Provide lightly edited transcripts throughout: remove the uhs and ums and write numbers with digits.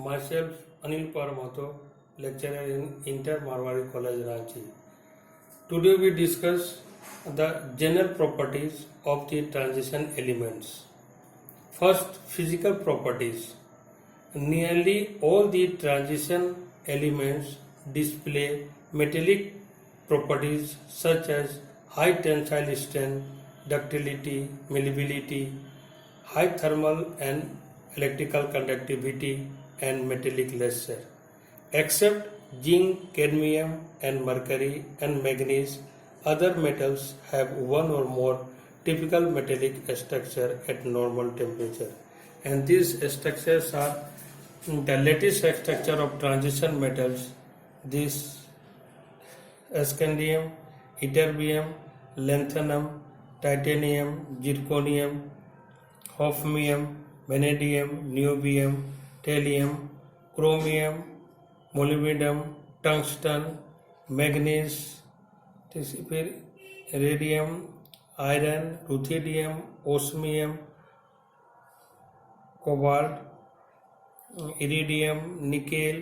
Myself, Anil Paramato, lecturer in Inter Marwari College, Ranchi. Today we discuss the general properties of the transition elements. First, physical properties. Nearly all the transition elements display metallic properties such as high tensile strength, ductility, malleability, high thermal and electrical conductivity, and metallic luster. Except zinc, cadmium, and mercury and manganese, other metals have one or more typical metallic structure at normal temperature. And these structures are the lattice structure of transition metals. This scandium, ytterbium, lanthanum, titanium, zirconium, hafnium, vanadium, niobium, thallium, chromium, molybdenum, tungsten, manganese, फिर radium, iron, ruthenium, osmium, cobalt, iridium, nickel,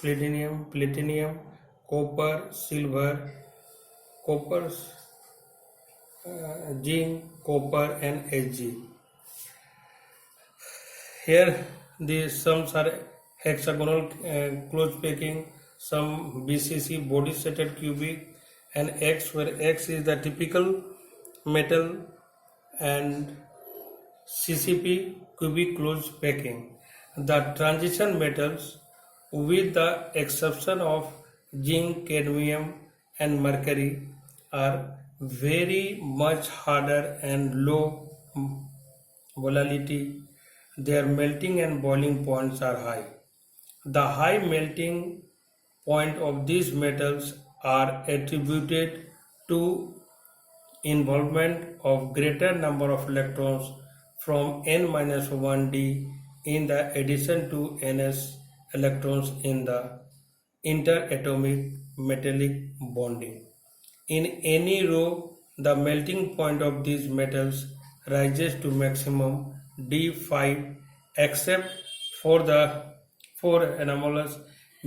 platinum, copper, silver, copper, zinc, copper and Hg. Here the sums are hexagonal close packing, some BCC body setted cubic, and X, where X is the typical metal, and CCP cubic close packing. The transition metals, with the exception of zinc, cadmium and mercury, are very much harder and low volatility. Their melting and boiling points are high. The high melting point of these metals are attributed to involvement of greater number of electrons from n-1d in the addition to ns electrons in the interatomic metallic bonding. In any row, the melting point of these metals rises to maximum D5 except for anomalous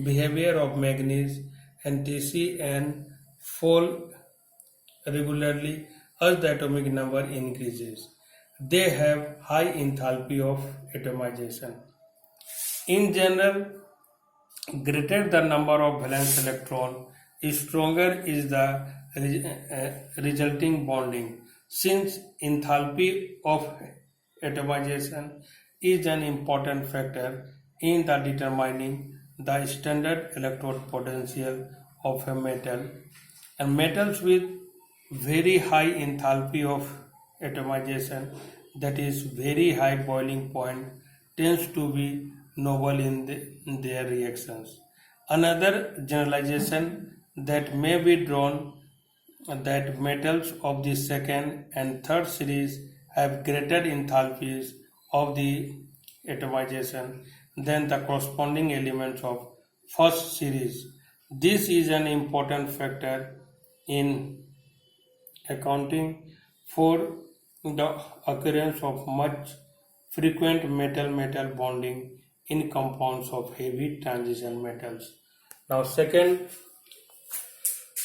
behavior of manganese and Tc and fall regularly as the atomic number increases. They have high enthalpy of atomization. In general, greater the number of valence electron, stronger is the resulting bonding. Since enthalpy of atomization is an important factor in the determining the standard electrode potential of a metal, and metals with very high enthalpy of atomization, that is very high boiling point, tends to be noble in their reactions. Another generalization that may be drawn that metals of the second and third series have greater enthalpies of the atomization than the corresponding elements of first series. This is an important factor in accounting for the occurrence of much frequent metal-metal bonding in compounds of heavy transition metals. Now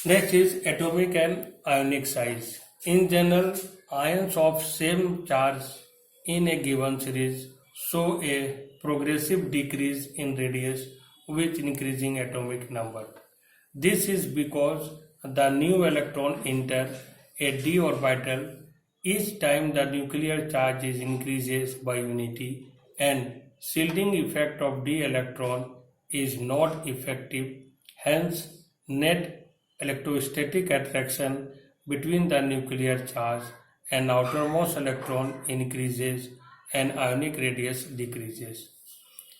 next is atomic and ionic size. In general, ions of same charge in a given series show a progressive decrease in radius with increasing atomic number. This is because the new electron enters a d orbital each time the nuclear charge is increases by unity, and shielding effect of d electron is not effective. Hence, net electrostatic attraction between the nuclear charge and outermost electron increases and ionic radius decreases.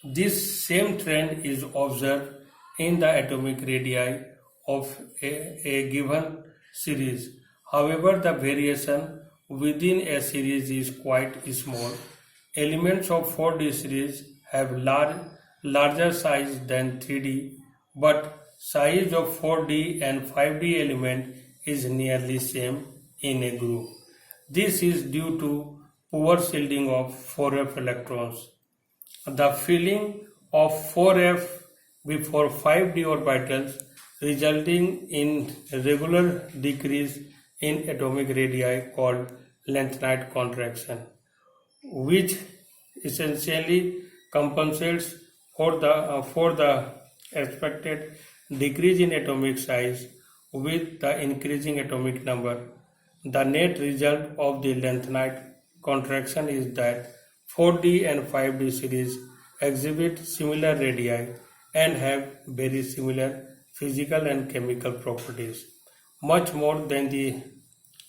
This same trend is observed in the atomic radii of a given series. However, the variation within a series is quite small. Elements of 4D series have larger size than 3D, but size of 4D and 5D element is nearly same in a group. This is due to poor shielding of 4f electrons. The filling of 4f before 5d orbitals, resulting in regular decrease in atomic radii called lengthenite contraction, which essentially compensates for the expected decrease in atomic size with the increasing atomic number. The net result of the lengthenite contraction is that 4d and 5d series exhibit similar radii and have very similar physical and chemical properties, much more than the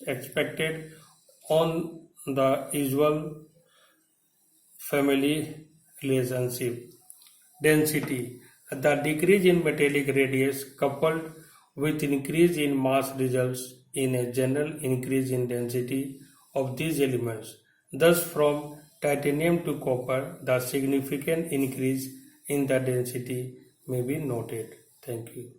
expected on the usual family relationship. Density. The decrease in metallic radius coupled with increase in mass results in a general increase in density of these elements. Thus, from titanium to copper, the significant increase in the density may be noted. Thank you.